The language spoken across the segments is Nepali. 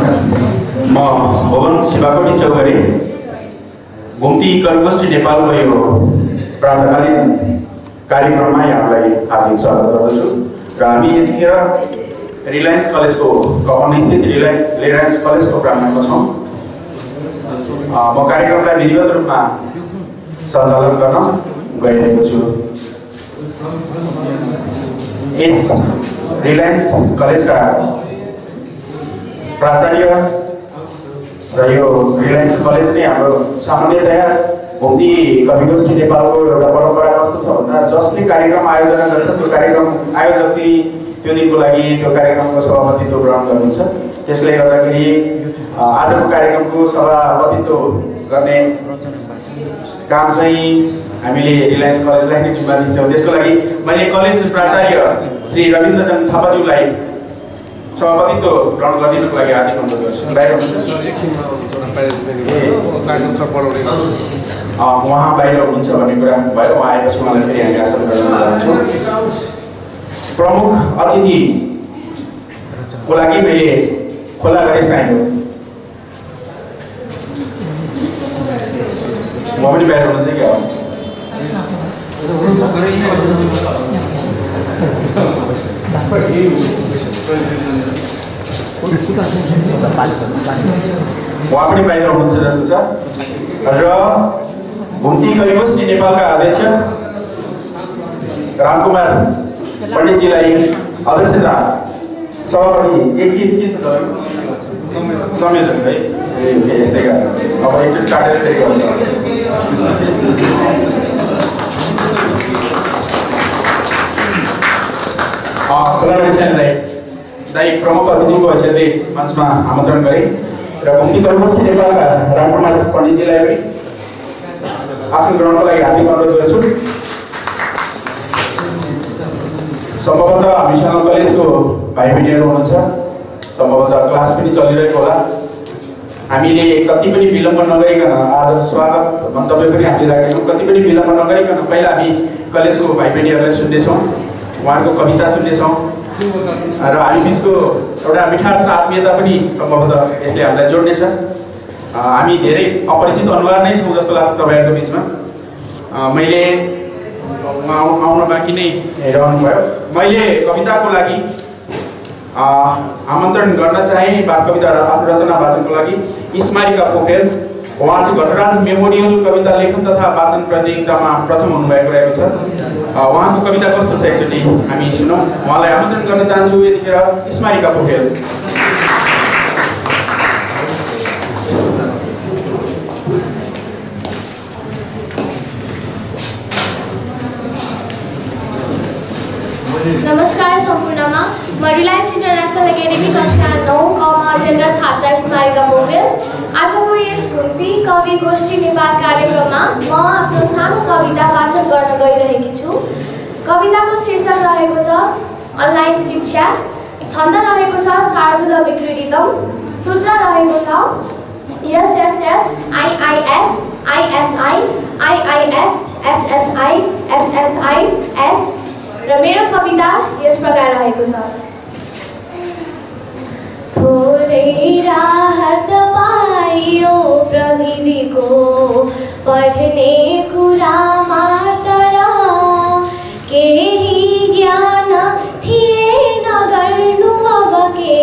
म भवन शिवाकोटी चौधरी घुम्ती कविगोष्ठी नेपालको यो प्रातकालीन कार्यक्रममा यहाँलाई हार्दिक स्वागत गर्दछु र हामी यतिखेर रिलायन्स कलेजको कफनस्थित रिलायन्स कलेजको प्राङ्गणमा छौँ। म कार्यक्रमलाई विधिवत रूपमा सञ्चालन गर्न गइरहेको छु। यस रिलायन्स कलेजका प्राचार्य र यो रिलायन्स कलेज नै हाम्रो सामान्यतया घुम्ती कविगोष्ठी नेपालको एउटा परम्परा कस्तो छ भन्दा जसले कार्यक्रम आयोजना गर्छ त्यो कार्यक्रम आयोजक चाहिँ त्यो दिनको लागि त्यो कार्यक्रमको सभापतित्व ग्रहण गर्नुहुन्छ। त्यसले गर्दाखेरि आजको कार्यक्रमको सभापतित्व गर्ने काम चाहिँ हामीले रिलायन्स कलेजलाई नै जिम्मा दिन्छौँ। त्यसको लागि मैले कलेज प्राचार्य श्री रविन्द्रजन थापाज्यूलाई सभापतित्व ग्रहण गरिदिनुको लागि हार्दिक अनुरोध गर्छु। उहाँ बाहिर हुनुहुन्छ भन्ने कुरा भयो। उहाँ आएपछि उहाँलाई फेरि हामी आसन गर्न चाहन्छौँ। प्रमुख अतिथिको लागि मैले खोला गरे साइनो म पनि बाहिर हुनुहुन्छ क्या हो। उहाँ पनि बाहिर हुनुहुन्छ जस्तो छ। र घुम्ती कविगोष्ठी नेपालका अध्यक्ष रामकुमार पण्डितजीलाई अध्यक्षता सभापति के छ संयोजन है यस्तै गरेर अब एकचोटि काटेर फेरि गर्नु खोला विषयलाई दाइ प्रमुख अतिथिको हैसियतले मञ्चमा आमन्त्रण गरे र घुम्ती कविगोष्ठी नेपालका रामकुमार पण्डितजीलाई पनि आसन ग्रहणको लागि हार्दिक अनुरोध गर्छु। सम्भवतः हामीसँग कलेजको भाइ बहिनीहरू हुनुहुन्छ, सम्भवतः क्लास पनि चलिरहेको होला। हामीले कति पनि विलम्ब नगरिकन आज स्वागत मन्तव्य पनि हामीले राखेछौँ। कति पनि विलम्ब नगरिकन पहिला हामी कलेजको भाइ बहिनीहरूलाई सुन्नेछौँ, उहाँहरूको कविता सुन्नेछौँ र हामी बिचको एउटा मिठास र आत्मीयता पनि सम्भवतः यसले हामीलाई जोड्नेछ। हामी धेरै अपरिचित अनुहार नै छौँ जस्तो लाग्छ तपाईँहरूको बिचमा। मैले आउन बाँकी नै रहनु भयो। मैले कविताको लागि आमन्त्रण गर्न चाहे कविता आफ्नो रचना वाचनको लागि स्मारिका पोखरेल। उहाँ चाहिँ घटराज मेमोरियल कविता लेखन तथा वाचन प्रतियोगितामा प्रथम हुनुभएको रहेको छ। उहाँको कविता कस्तो छ एकचोटि हामी सुनौँ। उहाँलाई आमन्त्रण गर्न चाहन्छु यतिखेर स्मारिका पोखरेल। नमस्कार सम्पूर्णमा। म रिलायन्स इन्टरनेसनल एकाडेमी कक्षा 9 कमा अध्ययनरत छात्रा स्मारिका पोखरेल। आजको यस घुम्ती कवि गोष्ठी नेपाल कार्यक्रममा म आफ्नो सानो कविता वाचन गर्न गइरहेकी छु। कविताको शीर्षक रहेको छ अनलाइन शिक्षा, छन्द रहेको छ शार्दूल विक्रीडितम, सूत्र रहेको छ SSS IIS ISI IIS SSI SSI S र मेरो कविता यस प्रकार रहेको छ। थोरै राहत पाइयो प्रविधिको पढ्ने कुरामा, तर केही ज्ञान थिएन गर्नु अब के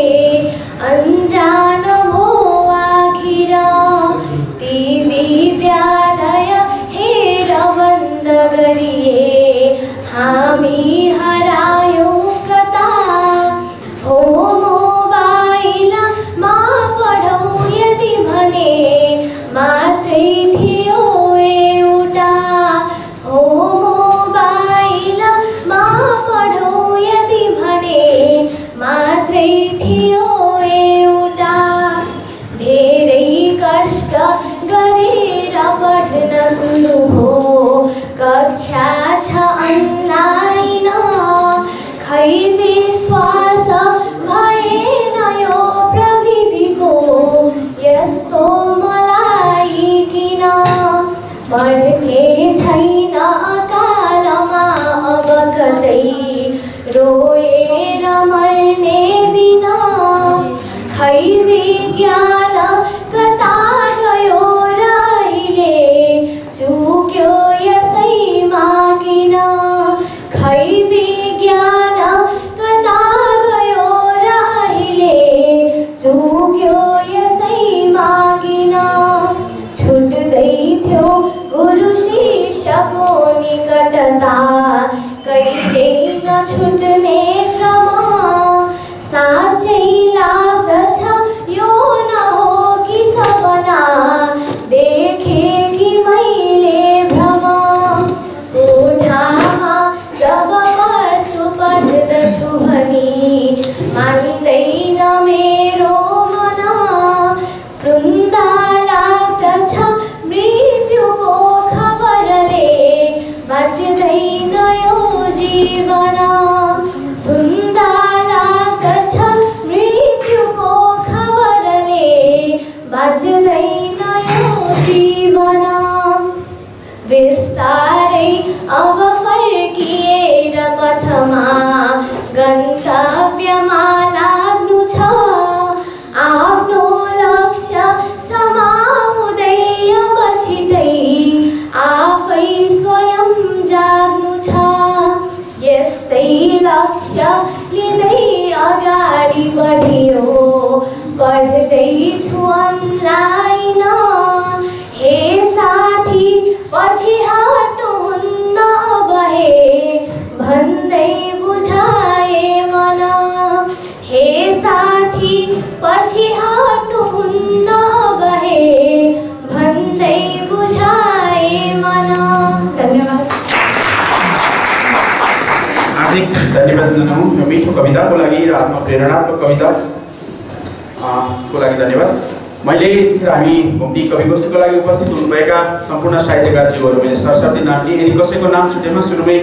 अन्जान भो आखिर। ती विद्यालय हेर बन्द गरिए हामी हरायौँ कता। हो मोबाइलमा पढौँ यदि भने मात्रै थियो एउटा। हो मोबाइलमा पढौँ यदि भने मात्रै थियो एउटा। धेरै कष्ट गरेर पढ्न सुरु हो कक्षा 6 अनलाइन। खै विश्वास भएन यो प्रविधिको यस्तो मलाई किन। पढ्ने छैन अकालमा अब कतै रोएर मर्ने दिन। खै विज्ञान कता गयो रहिले चुक्यो यसैमा किन खै विज्ञान कता गयो रहिले चुक्यो यसैमा किन छुट्दै थियो गुरु शिष्यको निकटता कहिल्यै नछुट्ने क्रम साँच्चै लाग्दछ यो न हो कि सपना देखे कि मैले भ्रम कोठामा जब बस्छु पढ्दछु भनी मान्दैन मेरो मन सुन्दा लाग्दछ मृत्युको खबरले बाँच्दैन यो जीवन सुन्दा लाग्दछ मृत्युको खबरले बाँच्दैन यो जीवन बिस्तारै अब फर्किएर पथमा गन्तव्यमा लाग्नु छ आफ्नो लक्ष्य समाउँदै अब छिटै आफै स्वयं जाग्नु छ यस्तै लक्ष्य लिँदै अगाडि बढियो पढ्दैछु अनलाइन हे साथी पछि हट्नुहुन्न भए भन्दै बुझाए मन हे साथी पछि हट्नुहुन्न भए भन्दै बुझाए मन धन्यवाद हार्दिक धन्यवाद दिनु यो मिठो कविताको लागि र आत्मप्रेरणात्मक कविता को लागि धन्यवाद मैले हामी घुम्ती कवि गोष्ठीको लागि उपस्थित हुनुभएका सम्पूर्ण साहित्यकारज्यूहरू मैले सरस्वती नाम लिएँ यदि कसैको नाम छुटेमा सुरुमै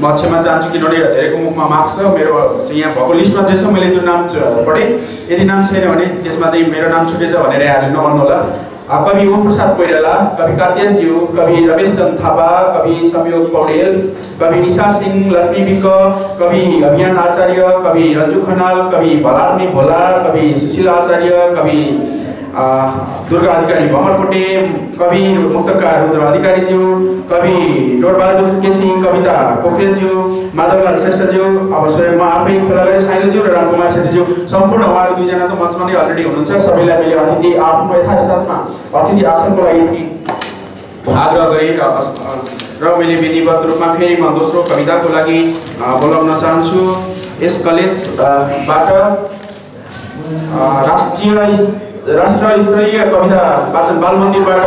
म क्षमा चाहन्छु किनभने धेरैको मुखमा मार्क्स छ मेरो यहाँ भएको लिस्टमा चाहिँ छ मैले त्यो नाम पढेँ यदि नाम छैन भने त्यसमा चाहिँ मेरो नाम छुटेछ भनेर यहाँले नभन्नु होला कवि ओम प्रसाद कोइराला कवि कात्यनज्यू कवि रमेशचन्द्र थापा कवि संयोग पौडेल कवि निशा सिंह लक्ष्मी विक कवि अभियान आचार्य कवि रञ्जु खनाल कवि भलार्मी भोला कवि सुशील आचार्य कवि दुर्गा अधिकारी भमरकोटे कवि मुक्तकार रुद्र अधिकारीज्यू कवि डोरबहादुर केसी कविता पोखरेलज्यू माधवलाल श्रेष्ठज्यू अब स्वयं म आफै खोलागढी साइलोज्यू र रामकुमार छेत्रीज्यू सम्पूर्ण उहाँहरू दुईजना त मञ्चमा नै अलरेडी हुनुहुन्छ सबैलाई मैले अतिथि आफ्नो यथास्थानमा अतिथि आसनको लागि पनि आग्रह गरेँ र मैले विधिवत रूपमा फेरि म दोस्रो कविताको लागि बोलाउन चाहन्छु यस कलेजबाट राष्ट्र स्तरीय कविता वाचन बाल मन्दिरबाट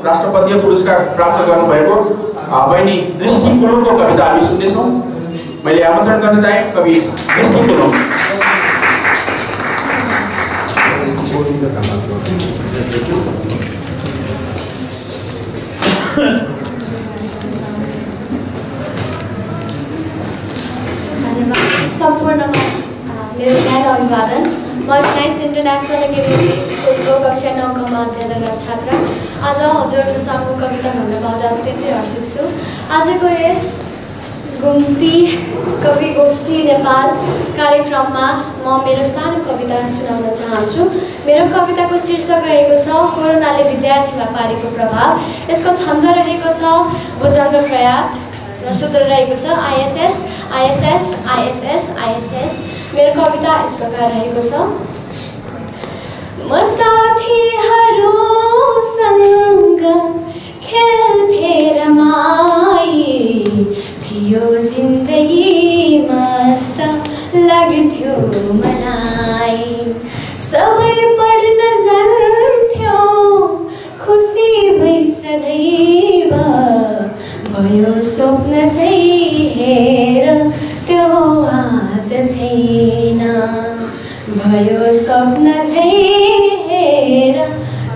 राष्ट्रपतीय पुरस्कार प्राप्त गर्नुभएको बहिनी दृष्टि कुलुङको कविता हामी सुन्नेछौँ मैले आमन्त्रण गर्न चाहे कवि दृष्टि कुलुङ धन्यवाद सम्पूर्णमा मेरो न्याय अभिवादन म रिलायन्स इन्टरनेसनल एकाडेमी स्कुलको कक्षा 9 अध्ययनरत छात्रा आज हजुरहरूको सामु कविता भन्न पाउँदा अत्यन्तै हर्षित छु आजको यस घुम्ती कवि गोष्ठी नेपाल कार्यक्रममा म मेरो सानो कविता सुनाउन चाहन्छु मेरो कविताको शीर्षक रहेको छ कोरोनाले विद्यार्थीमा पारेको प्रभाव यसको छन्द रहेको छ भुजङ्ग प्रयात र सूत्र रहेको छ आइएसएस आइएसएस आइएसएस आइएसएस मेरो कविता यस प्रकार रहेको छ म साथीहरूसँग खेल्थे रमाई थियो जिन्दगी मस्त लाग्थ्यो मलाई सबै पढ्न जान्थ्यो खुसी भई सदैव भयो स्वप्न चाहिँ हेर त्यो आज छैन भयो स्वप्न चाहिँ हेर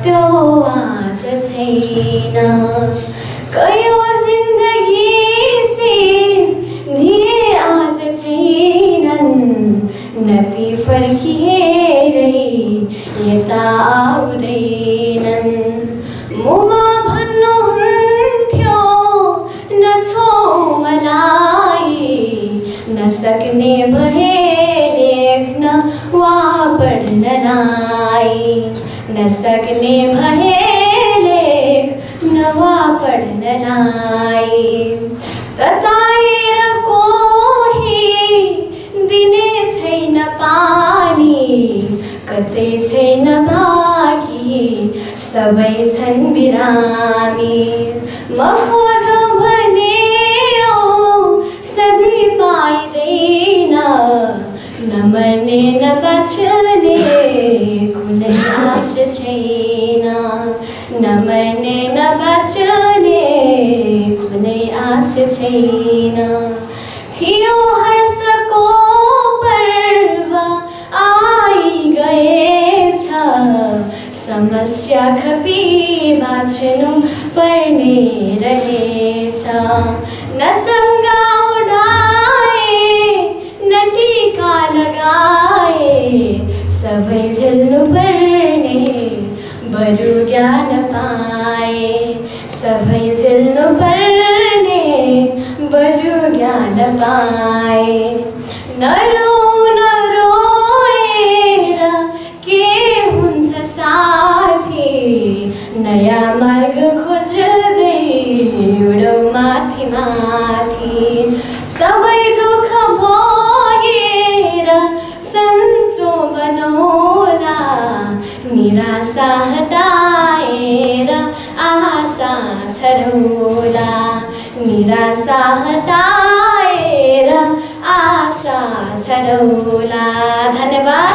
त्यो आज छैन कयो जिन्दगी से दिए आज छैनन् नदी फर्किएरै यता आउँदैनन् मुमा भन्नुहुन्थ्यो नछौ मलाई नसक्ने भए लेख्न वा पढ्नलाई नसक्ने भए लेख नवा पढ्नलाई तताएर कोही दिने छैन पानी कतै छैन बाँकी सबै छन् बिरामी म खोजौँ भने सधैँ पाइँदैन नमर्ने नबच्ने कुनै आश छैन नमर्ने नबच्ने कुनै आश छैन थियो हर्षको पर्व आइगएछ समस्या खपी बाँच्नु पर्ने रहेछ न चङ्गा उडाए न टीका लगाए सबै झेल्नु पर्ने बरु ज्ञान पाए सबै झेल्नु पर्ने बरु ज्ञान पाए नरो नरोएर के हुन्छ साथी नयाँ मार्ग खोज्दै उडौ माथि माथि सबै दुःख भोगेर सन्चो बनौला निराशा हटाएर आशा छरौला निराशा हटाएर आशा छरौला धन्यवाद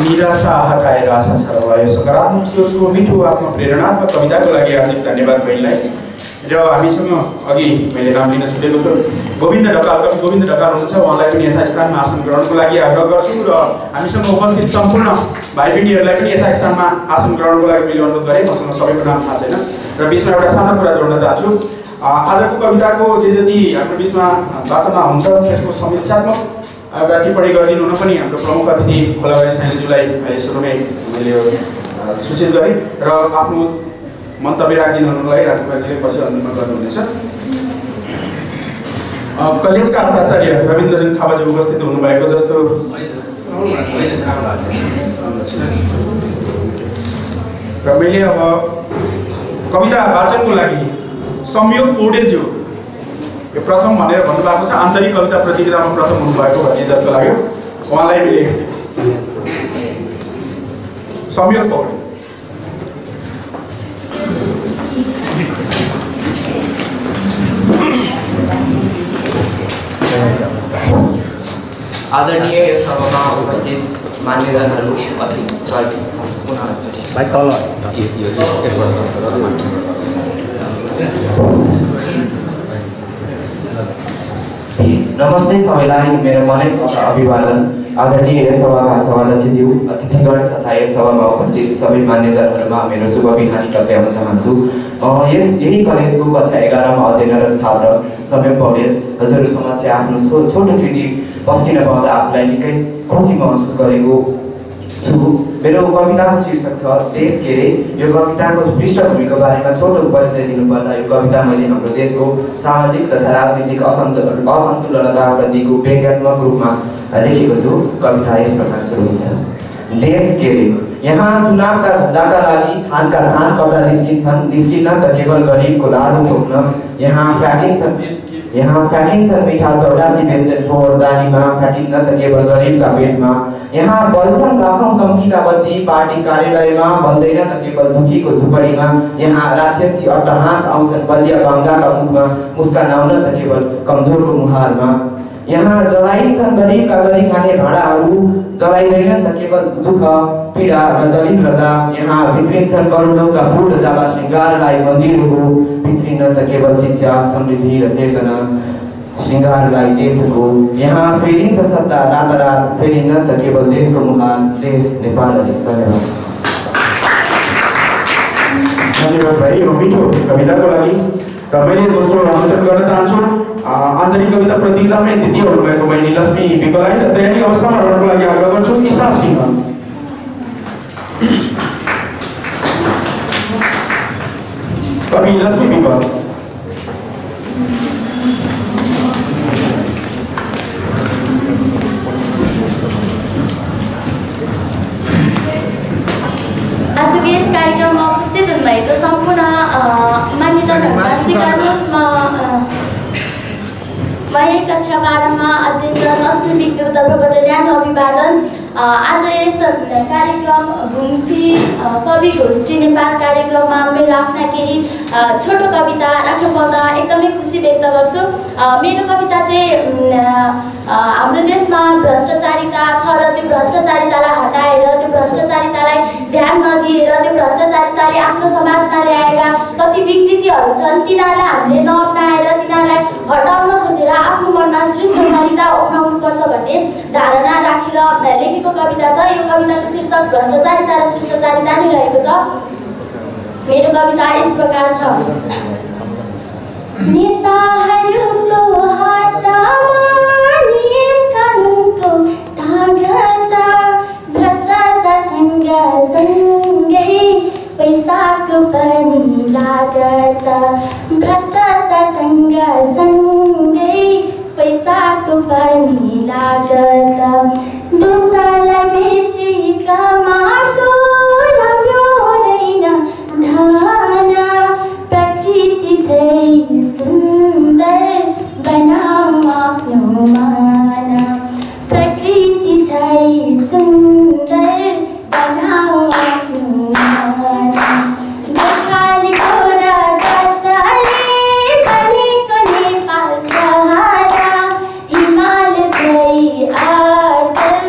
निराशा हटाएर आशा छरौला यो सकारात्मक सोचको मिठो आत्मप्रेरणात्मक कविताको लागि हार्दिक धन्यवाद बहिनीलाई र हामीसँग अघि मैले नाम लिन छुटेको छु गोविन्द ढकाल कवि गोविन्द ढकाल हुनुहुन्छ उहाँलाई पनि यथास्थानमा आसन ग्रहणको लागि आग्रह गर्छु र हामीसँग उपस्थित सम्पूर्ण भाइ बहिनीहरूलाई पनि यथास्थानमा आसन ग्रहणको लागि मैले अनुरोध गरेँ मसँग सबैको नाम थाहा छैन र बिचमा एउटा सानो कुरा जोड्न चाहन्छु आजको कविताको जे जति हाम्रो बिचमा वाचना हुन्छ त्यसको समीक्षात्मक एउटा टिप्पणी गरिदिनु हुन पनि हाम्रो प्रमुख अतिथि खोलाबारी साइनज्यूलाई अहिले सुरुमै मैले सूचित गरेँ र आफ्नो मन्तव्य राखिदिनु हुनुलाई राजकुमारजीले पछि अन्तिममा गर्नुहुनेछ कलेजका प्राचार्य रविन्द्रजन थापाजी उपस्थित हुनुभएको जस्तो र मैले अब कविता वाचनको लागि संयोग पौडेलज्यू यो प्रथम भनेर भन्नुभएको छ आन्तरिक कविता प्रतियोगितामा प्रथम हुनुभएको भन्ने जस्तो लाग्यो उहाँलाई मैले संयोग पौडेल आदरणीय सभामा उपस्थित मान्यजनहरू अतिथि सर पुनः नमस्ते सबैलाई मेरो मनैबाट अभिवादन आदरणीय सभाका सभाध्यक्षज्यू अतिथिगण तथा यस सभामा उपस्थित सबै मान्यजनहरूमा मेरो शुभ बिहानी टक्राउन चाहन्छु यही कलेजको कक्षा 11मा अध्ययनरत छात्र संयोग पौडेल हजुर समक्ष आफ्नो छोटो कृति पस्किन पाउँदा आफूलाई निकै खुसी महसुस गरेको छु मेरो कविताको शीर्षक छ देश के रे यो कविताको पृष्ठभूमिको बारेमा छोटो परिचय दिनुपर्दा यो कविता मैले हाम्रो देशको सामाजिक तथा राजनीतिक असन्तुलनताप्रतिको व्यङ्ग्यात्मक रूपमा लेखेको छु कविता यस प्रकार सुरु हुन्छ देश के रे यहाँ चुनावका झन्डाका लागि थानका धान कता निस्किन त केवल गरिबको लाजो छोप्न यहाँ फ्याँकिन्छन् मिठा 84 व्यञ्जन फोहोर दानीमा फ्याँकिन्न त केवल गरिबका पेटमा यहाँ बल्छन् लाखौँ चम्किला बत्ती पार्टी कार्यालयमा बल्दैन त केवल दुखीको झुपडीमा यहाँ राक्षसी अट्टहास आउँछन् बलिया बाङ्गाका मुखमा मुस्कान आउन त केवल कमजोरको मुहारमा यहाँ जलाइन्छन् गरिबका गरी खाने भाँडाहरू जलाइँदैनन् त केवल दुःख पीडा र दरिद्रता यहाँ भित्रिन्छन् करोडौँका फुल जाबा श्रृङ्गारलाई मन्दिरको भित्रिन त केवल शिक्षा समृद्धि र चेतना श्रृङ्गारलाई देशको यहाँ फेरिन्छ सत्ता रातारात फेरिन्न त केवल देशको मुहान देश नेपाल। धन्यवाद भाइ यो मिठो कविताको लागि र मैले दोस्रो अनुरोध गर्न चाहन्छु आन्तरिक कविता प्रतियोगितामै द्वितीय हुनुभएको बहिनी लक्ष्मी विकलाई र तयारी अवस्थामा रहनको लागि आग्रह गर्छु ईशा सिंह कवि लक्ष्मी विकल कक्षा 12 मा अध्ययनरत लक्ष्मी विज्ञको तर्फबाट न्यानो अभिवादन। आज यस कार्यक्रम घुम्ती कवि गोष्ठी नेपाल कार्यक्रममा मेरो आफ्ना केही छोटो कविता राख्न पाउँदा एकदमै खुसी व्यक्त गर्छु। मेरो कविता चाहिँ हाम्रो देशमा भ्रष्टाचारिता छ र त्यो भ्रष्टाचारितालाई हटाएर, त्यो भ्रष्टाचारितालाई ध्यान नदिएर, त्यो भ्रष्टाचारिताले आफ्नो समाजमा ल्याएका कति विकृतिहरू छन् तिनीहरूलाई हामीले नअपनाएर, तिनीहरूलाई हटाउन खोजेर आफ्नो मनमा शिष्टाचारिता अपनाउनुपर्छ भन्ने धारणा राखेर लेखेको कविता छ। यो कविताको शीर्षक भ्रष्टाचारिता र शिष्टाचारिता नै रहेको छ। मेरो कविता यस प्रकार छ। नेताहरूको हातमा नियम कानुनको तागत, भ्रष्टाचारसँग सँगै पैसाको पनि लागत, भ्रष्टाचारसँग सँगै पैसाको पनि लागत, देशलाई बेची कमाएको राम्रो हुँदैन धन, प्रकृति चाहिँ सुन्दर बनाऊ आफ्नो मन, प्रकृति चाहिँ सुन्दर बनाऊ आफ्नो मन, गोर्खालीको रगतले बनेको नेपाल सहारा, हिमाल चाहिँ अटल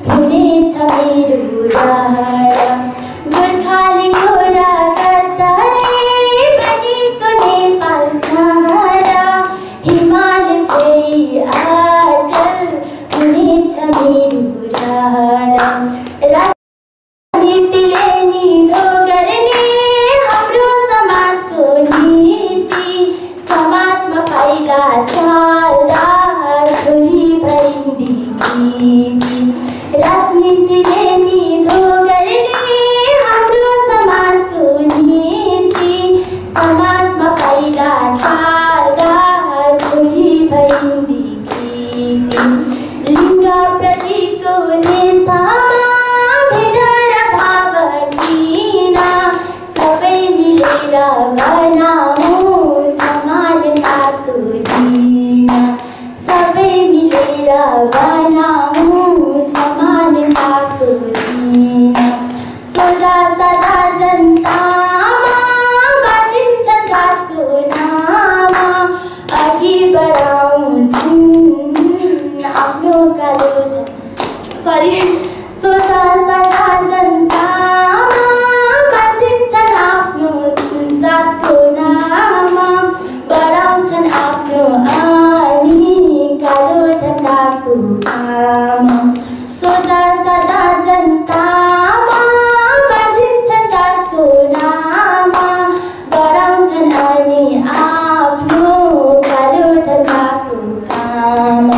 हुनेछ मेरो रहर, गोर्खालीको रगतले बनेको नेपाल सहारा, हिमाल चाहिँ अटल हुनेछ मेरो रहर, राजनीतिले निधो गर्ने हाम्रो समाजको नीति, समाजमा पाइला चाल्दा छोरी भइन् विकृति, राजनीतिले निधो गर्ने हाम्रो समाजको नीति, समाजमा पाइला चाल्दा छोरी भइन् विकृति, लिङ्ग प्रतिको नेशामा भेद र भाव किन, सबै मिलेर बनाऊ समानताको दिन, सबै मिलेर बनाऊ समानताको दिन, सोझा साझा जनतामा बाँडिन्छ जातको नाम, अघि बढाउँछन् आफ्नो कालो सोझा साझा जनतामा बाँडिन्छन् आफ्नो जातको नाम, बढाउँछन् आफ्नो अनि कालो धन्दाको काम, सोझा साझा जनतामा बाँडिन्छन् जातको नाम, बढाउँछन् अनि आफ्नो कालो धन्दाको काम,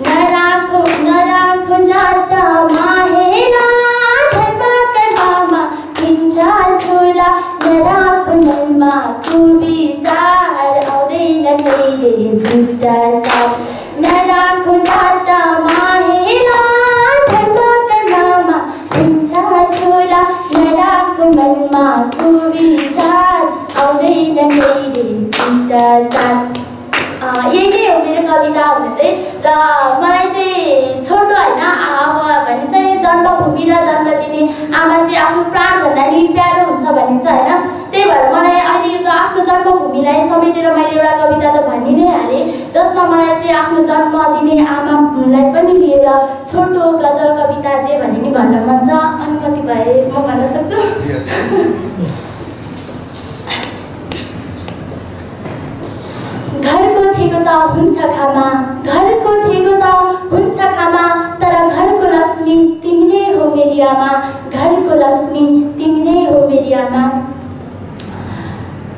नराखो जातमा हेर धर्म कर्ममा हिन्छ झोला, नराखो मनमा कुविचार आउँदैन कहिले शिष्टाचार, नराखो जातमा हेर धर्म कर्ममा हिन्छ झोला, नराखो मनमा कुविचार आउँदैन कहिले शिष्टाचार। यही नै हो मेरो कविता हुनु चाहिँ। र मलाई चाहिँ छोटो होइन अब भनिन्छ नि जन्मभूमि र जन्म दिने आमा चाहिँ आफ्नो प्राणभन्दा नि प्यारो हुन्छ भनिन्छ होइन। त्यही भएर मलाई अहिले यो आफ्नो जन्मभूमिलाई समेटेर मैले एउटा कविता त भनि नै हालेँ, जसमा मलाई चाहिँ आफ्नो जन्म दिने आमालाई पनि लिएर छोटो गजल कविता जे भने नि भन्न मन छ। अनुमति भए म भन्न सक्छु? घरको थेगो त हुन्छ खामा, घरको थेगो त हुन्छ खामा, तर घरको लक्ष्मी तिमी नै हो मेरी आमा, घरको लक्ष्मी तिमी नै हो मेरी आमा।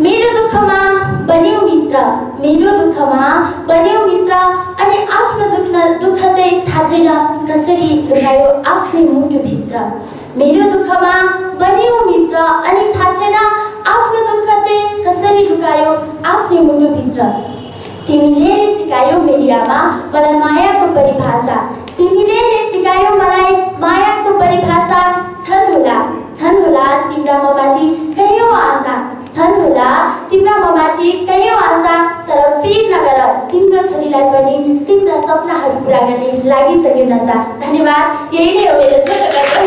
मेरो दुःखमा बन्यौ मित्र, मेरो दुःखमा बन्यौ मित्र, अनि आफ्नो दुःख चाहिँ थाहा छैन कसरी लुकायो आफ्नै मुटुभित्र, मेरो दुःखमा बन्यौ मित्र, अनि थाहा छैन आफ्नो दुःख चाहिँ कसरी लुकायो आफ्नै मुटुभित्र, तिमीले नै सिकायौ मेरी आमा मलाई मायाको परिभाषा, तिमीले नै सिकायौ मलाई मायाको परिभाषा, छन् होला तिम्रा ममाथि कयौँ आशा, छन् होला तिम्रा ममाथि कयौँ आशा, तर पिर नगर तिम्रो छोरीलाई पनि तिम्रो धन्यवाद। यही नै हो मेरो छोटो कथा।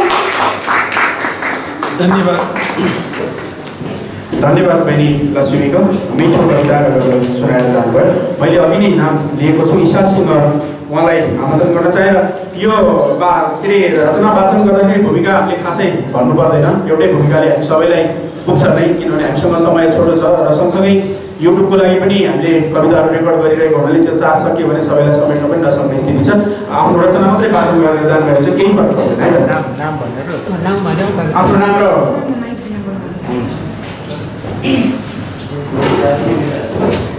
धन्यवाद बहिनी लक्ष्मीको मिठो कविता सुनाएर जानुभयो। मैले अघि नै नाम लिएको छु ईशा सिंह, उहाँलाई आमन्त्रण गर्न चाहेर यो के अरे रचना वाचन गर्दाखेरि भूमिका हामीले खासै भन्नु पर्दैन, एउटै भूमिकाले हामी सबैलाई पुग्छ नै, किनभने हामीसँग समय छोटो छ र सँगसँगै युट्युबको लागि पनि हामीले कविताहरू रेकर्ड गरिरहेको हुनाले त्यो चार्ज सकियो भने सबैलाई समेट्न पनि नसक्ने स्थिति छ। आफ्नो रचना मात्रै वाचन गरेर जानुभयो भने चाहिँ केही फरक पर्दैन है त। आफ्नो नाम र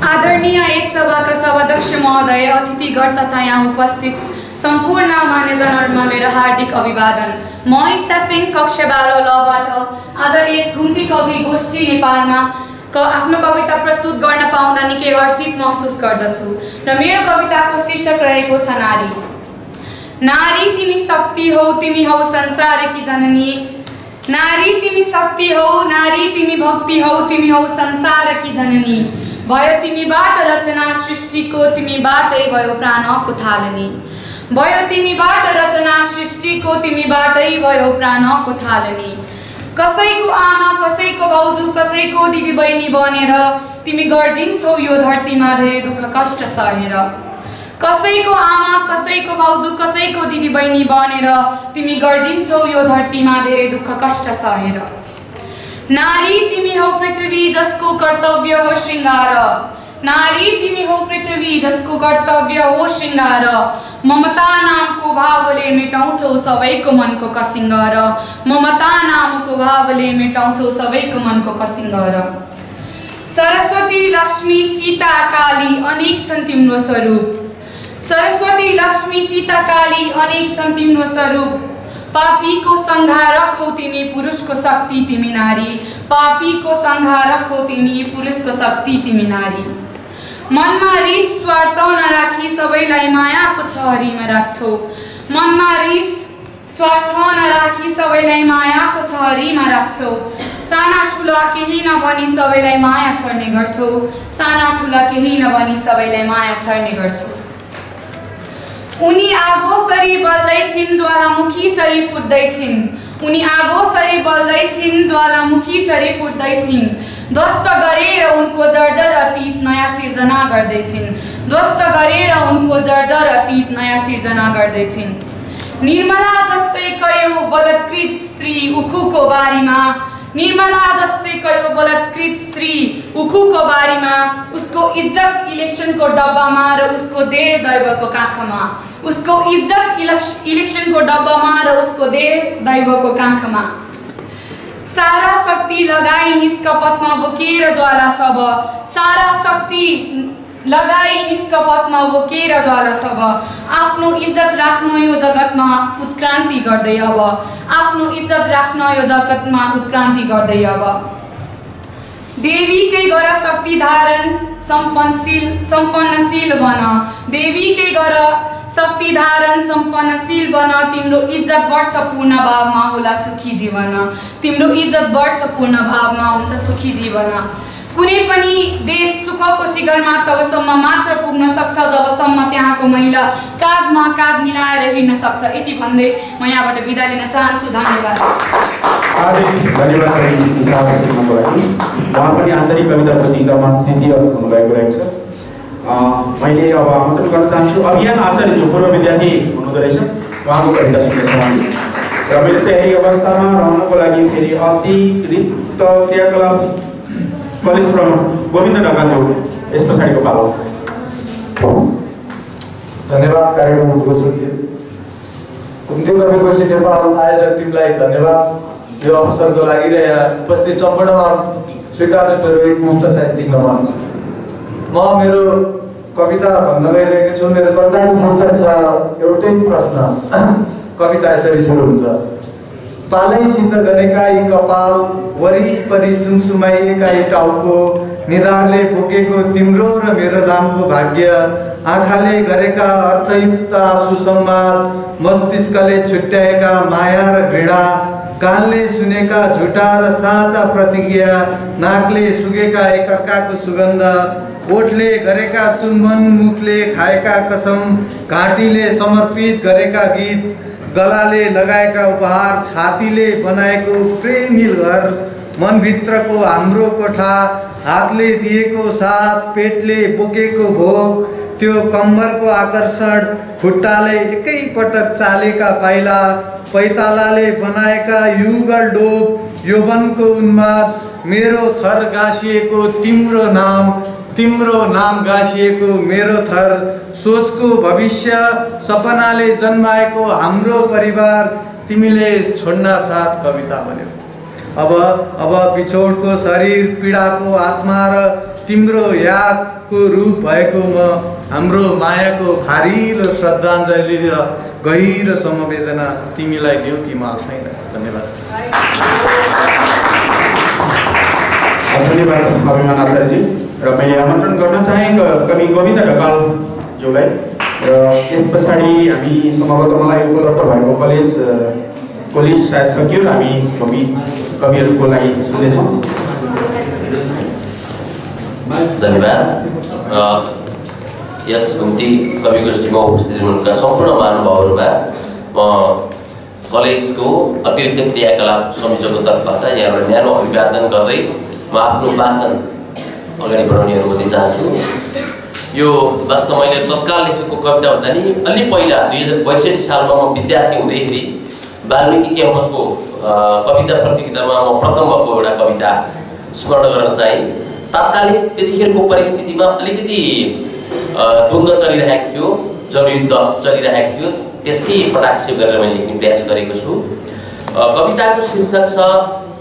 आदरणीय यस सभाका सभाध्यक्ष महोदय, अतिथिगण तथा यहाँ उपस्थित सम्पूर्ण मान्यजनहरूमा मेरो हार्दिक अभिवादन। म ईशा सिंह कक्षा 12 लबाट आज यस घुम्ती कवि गोष्ठी नेपालमा आफ्नो कविता प्रस्तुत गर्न पाउँदा निकै हर्षित महसुस गर्दछु र मेरो कविताको शीर्षक रहेको छ नारी। नारी तिमी शक्ति हौ, तिमी हौ संसारकी जननी। नारी तिमी शक्ति हौ, नारी तिमी भक्ति हौ, तिमी हौ संसारकी जननी। भयो तिमीबाट रचना सृष्टिको, तिमीबाटै भयो प्राणको थालनी। भयो तिमीबाट रचना सृष्टिको, तिमीबाटै भयो प्राणको थालनी। कसैको आमा, कसैको भाउजू, कसैको दिदी बहिनी बनेर तिमी गर्जिन्छौ यो धरतीमा धेरै दुःख कष्ट सहेर। कसैको आमा, कसैको भाउजू, कसैको दिदी बहिनी बनेर तिमी गर्जिन्छौ यो धरतीमा धेरै दुःख कष्ट सहेर। नारी तिमी हौ पृथ्वी जसको कर्तव्य हो श्रृङ्गार। नारी तिमी हौ पृथ्वी जसको कर्तव्य हो श्रृङ्गार। ममता नामको भावले मेटाउँछौ सबैको मनको कसिङ्गर। ममता नामको भावले मेटाउँछौ सबैको मनको कसिङ्गर। सरस्वती लक्ष्मी सीता काली अनेक छन् तिम्रो स्वरूप। सरस्वती लक्ष्मी सीता काली अनेक छन् तिम्रो स्वरूप। पापीको संहारक हौ तिमी, पुरुषको शक्ति तिमी नारी। पापीको संहारक हौ तिमी, पुरुषको शक्ति तिमी नारी। मनमा रिस स्वार्थ नराखी सबैलाई मायाको छहरीमा राख्छौ। मनमा रिस स्वार्थ नराखी सबैलाई मायाको छहरीमा राख्छौ। साना ठुला केही नभनी सबैलाई माया छर्ने गर्छौ। साना ठुला केही नभनी सबैलाई माया छर्ने गर्छौ। उनी आगो सरी बल्दै छिन्, ज्वालामुखी सरी फुट्दै छिन्। उनी आगो सरी बल्दै छिन्, ज्वालामुखी सरी फुट्दै छिन्। ध्वस्त गरेर उनको जर्जर अतीत नयाँ सिर्जना गर्दैछिन्। ध्वस्त गरेर उनको जर्जर अतीत नयाँ सिर्जना गर्दैछिन्। निर्मला जस्तै कयौँ बलात्कृत स्त्री उखुको बारीमा। निर्मला जस्तै कयौँ बलात्कृत स्त्री उखुको बारीमा। उसको इज्जत इलेक्सनको डब्बामा र उसको देह दैवको काखमा। उसको इज्जत इलेक्सनको डब्बामा र उसको देह दैवको काखमा। सारा शक्ति लगाई निष्कपटमा बोकेर ज्वाला सब। सारा शक्ति लगाई निष्कपटमा बोकेर ज्वाला सब। आफ्नो इज्जत राख्न यो जगतमा उत्क्रान्ति गर्दै अब। आफ्नो इज्जत राख्न यो जगतमा उत्क्रान्ति गर्दै अब। देवीकै गर शक्ति धारण सम्पन्नशील बन। देवीकै गर शक्ति धारण सम्पन्नशील बन। तिम्रो इज्जत वर्ष पूर्ण भावमा होला सुखी जीवन। तिम्रो इज्जत वर्ष पूर्ण भावमा हुन्छ सुखी जीवन। कुनै पनि देश सुखको शिखरमा तबसम्म मात्र पुग्न सक्छ जबसम्म त्यहाँको महिला काँधमा काँध मिलाएर हिँड्न सक्छ। यति भन्दै म यहाँबाट बिदा लिन चाहन्छु। धन्यवाद। उहाँ पनि आन्तरिक कविता प्रतियोगितामा तृतीय हुनुभएको रहेको छ। मैले अब आमन्त्रण गर्न चाहन्छु अभियान आचार्य जो पूर्व विद्यार्थी हुनुहुँदो रहेछ, उहाँको कविता सुन्नेछौँ हामी। र मेरो तयारी अवस्थामा रहनको लागि फेरि अतिरिक्त क्रियाकलाप कलेज प्रमुख गोविन्द ढकालज्यू यस पछाडिको पालो। धन्यवाद कार्यक्रम उपस्थित घुम्ती कवि गोष्ठी नेपाल आयोजक टिमलाई धन्यवाद यो अवसरको लागि र यहाँ उपस्थित सम्पूर्णमा स्वीकार्नुहोस् मेरो एकमुष्ट साहित्यिक नमन। म मेरो कविता भन्न गइरहेको छु। मेरो कविताको शीर्षक छ एउटै प्रश्न। कविता यसरी सुरु हुन्छ। पालैसित गनेका यी कपाल, वरिपरि सुमसुमाइएका यी टाउको, निधारले बोकेको तिम्रो र मेरो नामको भाग्य, आँखाले गरेका अर्थयुक्त आँसु संवाद, मस्तिष्कले छुट्याएका माया र घृणा, कानले सुनेका झुटा र साँचा प्रतिज्ञा, नाकले सुगेका एकअर्काको सुगन्ध, ओठले गरेका चुम्बन, मुखले खाएका कसम, घाँटीले समर्पित गरेका गीत, गलाले लगाएका उपहार, छातीले बनाएको प्रेमिल घर, मनभित्रको हाम्रो कोठा, हातले दिएको साथ, पेटले बोकेको भोग, त्यो कम्मरको आकर्षण, खुट्टाले एकैपटक चालेका पाइला, पैतालाले बनाएका युगल डोब, यौवनको उन्माद, मेरो थर गाँसिएको तिम्रो नाम गाँसिएको मेरो थर, सोचको भविष्य, सपनाले जन्माएको हाम्रो परिवार, तिमीले छोड्न साथ कविता बन्यो। अब बिछोडको शरीर, पीडाको आत्मा र तिम्रो यादको रूप भएको म, हाम्रो मायाको भारीलो श्रद्धाञ्जली र गहिरो समवेदना तिमीलाई दियो कि म आफैलाई। धन्यवाद। धन्यवाद अभिमान आचार्यजी। र मैले आमन्त्रण गर्न चाहे कवि गोविन्द ढकालज्यूलाई। र त्यस पछाडि हामी सम्भवतः मलाई उपलब्ध भएको कलेज सायद सकियो, हामी कविहरूको लागि सुन्दैछौँ। धन्यवाद। यस घुम्ती कवि गोष्ठीमा उपस्थित हुनुका सम्पूर्ण महानुभावहरूमा म कलेजको अतिरिक्त क्रियाकलाप संयोजकको तर्फबाट यहाँबाट न्यानो अभिवादन गर्दै म आफ्नो वाचन अगाडि बढाउने अनुमति चाहन्छु। यो वास्तव मैले तत्काल लेखेको कविता भन्दा नि अलि पहिला 2062 सालमा म विद्यार्थी हुँदैखेरि वाल्मिकी क्याम्पसको कविता प्रतियोगितामा म प्रथम भएको एउटा कविता स्मरण गर्न चाहे। तात्कालिक त्यतिखेरको परिस्थितिमा अलिकति द्वन्द्व चलिरहेको थियो, जनयुद्ध चलिरहेको थियो, त्यसकै कटाक्ष गरेर मैले लेख्ने प्रयास गरेको छु। कविताको शीर्षक छ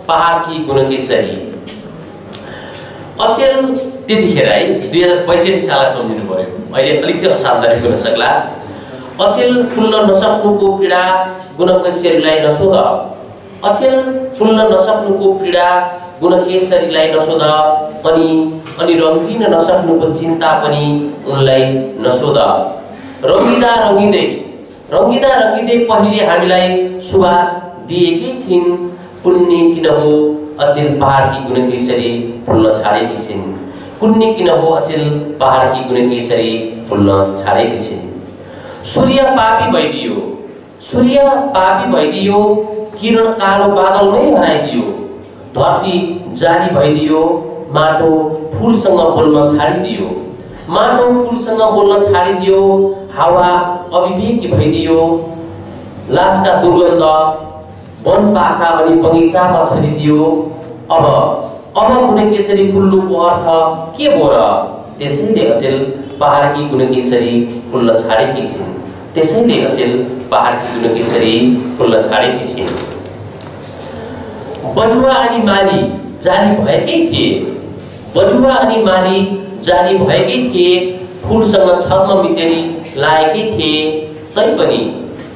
पहाड की गुणकेशरी। अचेल त्यतिखेर है 2062 साललाई सम्झिनु पर्यो, अहिले अलिकति असावधानी हुन सक्ला। अचेल फुल्न नसक्नुको पीडा गुणकेशरीलाई नसोध, अचेल फुल्न नसक्नुको पीडा गुणकेशरीलाई नसोध, अनि रङ्गिन नसक्नुको चिन्ता पनि उनलाई नसोध। रङ्गिँदा रङ्गिँदै पहिले हामीलाई सुवास दिएकै थिइन्, पुण्य किन हो अचेल पहाडकी गुणकेशरी फुल्न छाडेकी छिन्, पुण्य किन हो अचेल पहाडकी गुणकेशरी फुल्न छाडेकी छिन्। सूर्य पापी भइदियो, किरण कालो बादलमै हराइदियो, धरती जाली भइदियो, माटो फुलसँग बोल्न छाडिदियो, हावा अविवेकी भइदियो, लासका दुर्गन्ध वन पाखा अनि बगैँचामा छरिदियो। अब गुणकेशरी फुल्नुको अर्थ के भयो र? त्यसैले अचेल पहाडकी गुणकेशरी फुल्न छाडेकी छिन्, त्यसैले अचेल पहाडकी गुणकेशरी फुल्न छाडेकी छिन्। बटुवा अनि माली जाली भएकै थिए, फुलसँग छर्म मितेरी लागेकै थिए,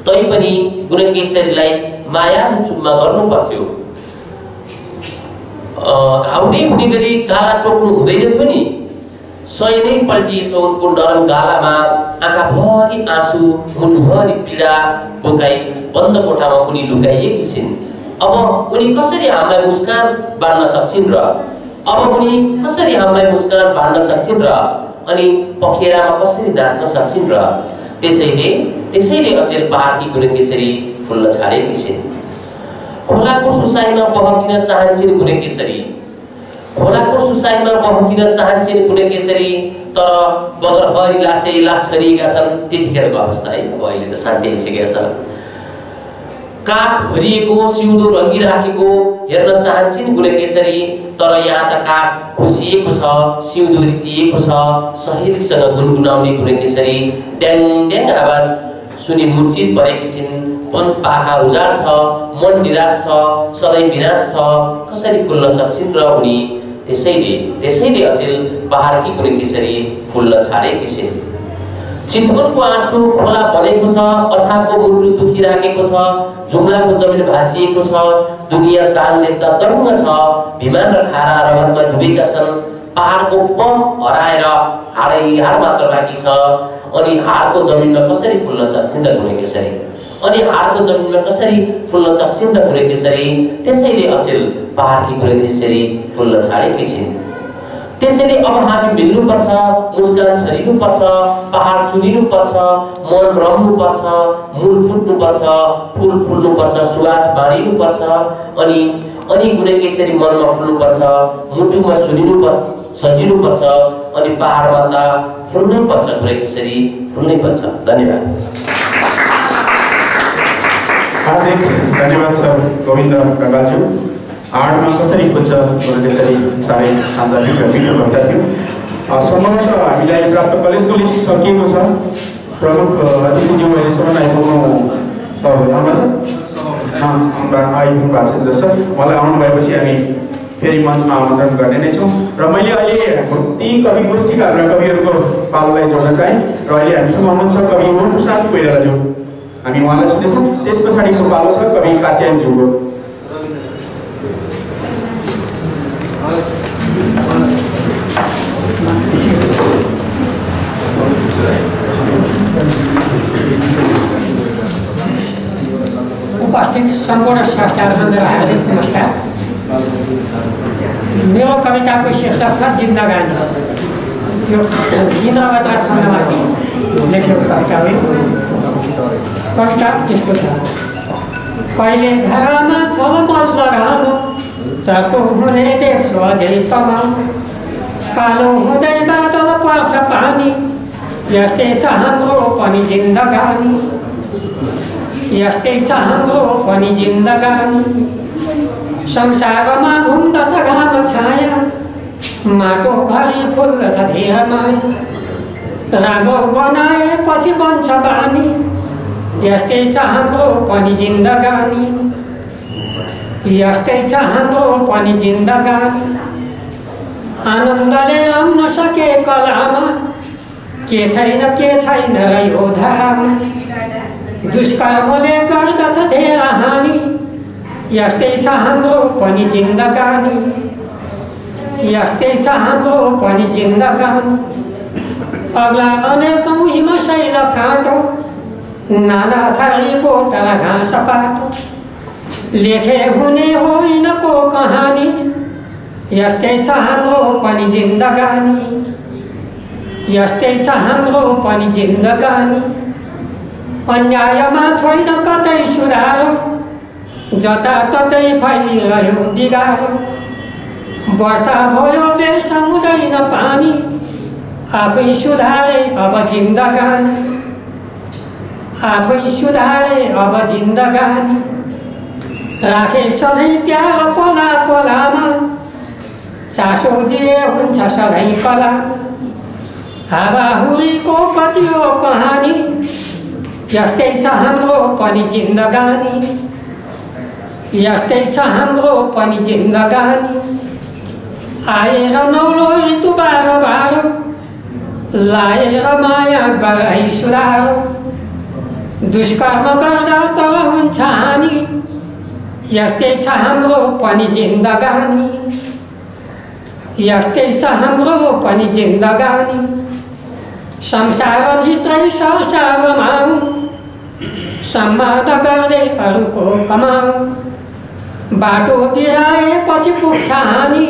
तैपनि गुणकेशरीलाई मायालु चुम्मा गर्नु पर्थ्यो। घाउनै हुने गरी गाला टोक्नु हुँदैन थियो नि। सय नै पल्टिएछ उनको नरम गालामा, आँखाभरि आँसु, मुटुभरि पीडा बोकाई बन्द कोठामा उनी लुकाइएकी छिन्। अब उनी कसरी हामीलाई मुस्कान बाँड्न सक्छिन् र अनि पखेरामा कसरी नाच्न सक्छिन् र? त्यसैले अचेल पहाडकी गुणकेशरी फुल्न छाडेकी छिन्। खोलाको सुसाइमा बहकिन चाहन्छन् गुणकेशरी, तर बगरभरि लास छरिएका छन्। त्यतिखेरको अवस्था है, अब अहिले त शान्ति आइसकेको छ। काख भरिएको सिउँदो रङ्गिराखेको हेर्न चाहन्छन् गुणकेशरी, तर यहाँ त काख खुसिएको छ, सिउँदो रितिएको छ। सहेलीसँग गुनगुनाउने गुणकेशरी ड्याङ ड्याङ आवाज सुनि मूर्छित परेकी छिन्। वन पाखा उजाड छ, मन निराश छ, सधैँ विनाश छ, कसरी फुल्न सक्छिन् र उनी? त्यसैले अचेल पहाडकी गुणकेशरी फुल्न छाडेकी छिन्। चितवनको आँसु खोला बनेको छ, अछाको मुटु दुखिराखेको छ, जुम्लाको जमिन भाँसिएको छ, दुनियाँ तान देख्दा दङ्ग छ, विमान र खारा रगतमा डुबेका छन्। पहाडको हराएर हाड मात्र बाँकी छ, अनि हाडको जमिनमा कसरी फुल्न सक्छिन् र गुणकेशरी? त्यसैले अचेल पहाडकी गुणकेशरी फुल्न छाडेकी छिन्। त्यसैले अब हामी मिल्नुपर्छ, मुस्कान छरिनुपर्छ, पहाड चुनिनुपर्छ, मन रम्नुपर्छ, मूल फुट्नुपर्छ, फुल फुल्नुपर्छ, सुवास बाँडिनुपर्छ, अनि कुनै केसरी मनमा फुल्नुपर्छ, मुटुमा सुनिनुपर्छ, सजिनुपर्छ, अनि पहाडमा त फुल्नै पर्छ, कुनै केसरी फुल्नै पर्छ। धन्यवाद। हार्दिक धन्यवाद सर गोविन्द ढकालज्यू। हाडमा कसरी फुल्छ त्यसरी साह्रै सान्दर्भिक र मिठो कविता थियो। सम्भवतः हामीलाई प्राप्त कलेजको लिस्ट सकिएको छ। प्रमुख अतिथिज्यू अहिलेसम्म आइपुग्नु आइपुग्नु भएको छ जस्तो मलाई आउनु भएपछि हामी फेरि मञ्चमा आमन्त्रण गर्ने नै छौँ। र मैले अहिले ती कवि गोष्ठीका हाम्रा कविहरूको पालोलाई जोड्न चाहेँ र अहिले हामीसँग हुनुहुन्छ कवि ओमप्रसाद कोइरालाज्यू। हामी उहाँलाई सुनेछौँ। त्यस पछाडिको पालो छ कवि कात्यायनज्यूको। उपस्थित सम्पूर्ण स्रष्टाहरूमा मेरो हार्दिक नमस्कार। मेरो कविताको शीर्षक छ जिन्दगानी। यो इन्द्रवज्र छन्दमा चाहिँ लेखेको कविता हो। कविता यस्तो छ। कहिले धारामा छलमल लगाउनु, चर्को हुने देख्छु अझै कमाउ, कालो हुँदै बादल पर्छ पानी, यस्तै छ हाम्रो पनि जिन्दगानी, यस्तै छ हाम्रो पनि जिन्दगानी। संसारमा घुम्दछ घाम छाया, माटोभरि फुल्दछ धेर माया, राम्रो बनाएपछि बन्छ बानी, यस्तै छ हाम्रो पनि जिन्दगानी, यस्तै छ हाम्रो पनि जिन्दगानी। आनन्दले रम्न सके कलामा, के छैन र यो धारामा, दुष्कर्मले गर्दछ धेर हानि, यस्तै छ हाम्रो पनि जिन्दगानी, यस्तै छ हाम्रो पनि जिन्दगानी। अग्ला अनेकौँ हिमशैल फाँटो, नाना थरी बोट र घाँस पातो, लेखे हुने होइन को कहानी, यस्तै छ हाम्रो पनि जिन्दगानी, यस्तै छ हाम्रो पनि जिन्दगानी। अन्यायमा छैन कतै सुधार, जताततै फैलिरह्यो बिगारो, बढ्ता भयो बेस हुँदैन पानी, आफै सुधारे अब जिन्दगानी, आफै सुधारे अब जिन्दगानी। राखे सधैँ प्यार पोला पोलामा, चासो दिए हुन्छ सधैँ कलामा, हावाहुरीको कति हो कहानी, यस्तै छ हाम्रो पनि जिन्दगानी, यस्तै छ हाम्रो पनि जिन्दगानी। आएर नौलो ऋतु बारो बारो, लाएर माया गराई सुधारो, दुष्कर्म गर्दा तब हुन्छ हानि, यस्तै छ हाम्रो पनि जिन्दगानी, यस्तै छ हाम्रो पनि जिन्दगानी। संसारभित्रै संसार रमाऊ, सम्मान गर्दै अरूको कमाऊ, बाटो बिराएपछि पुग्छ हानि,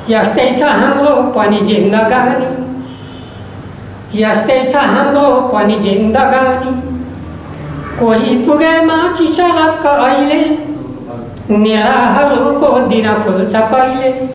यस्तै छ हाम्रो पनि जिन्दगानी, यस्तै छ हाम्रो पनि जिन्दगानी। कोही पुगे माथि सडक अहिले, निराहरूको दिन खुल्छ कहिले।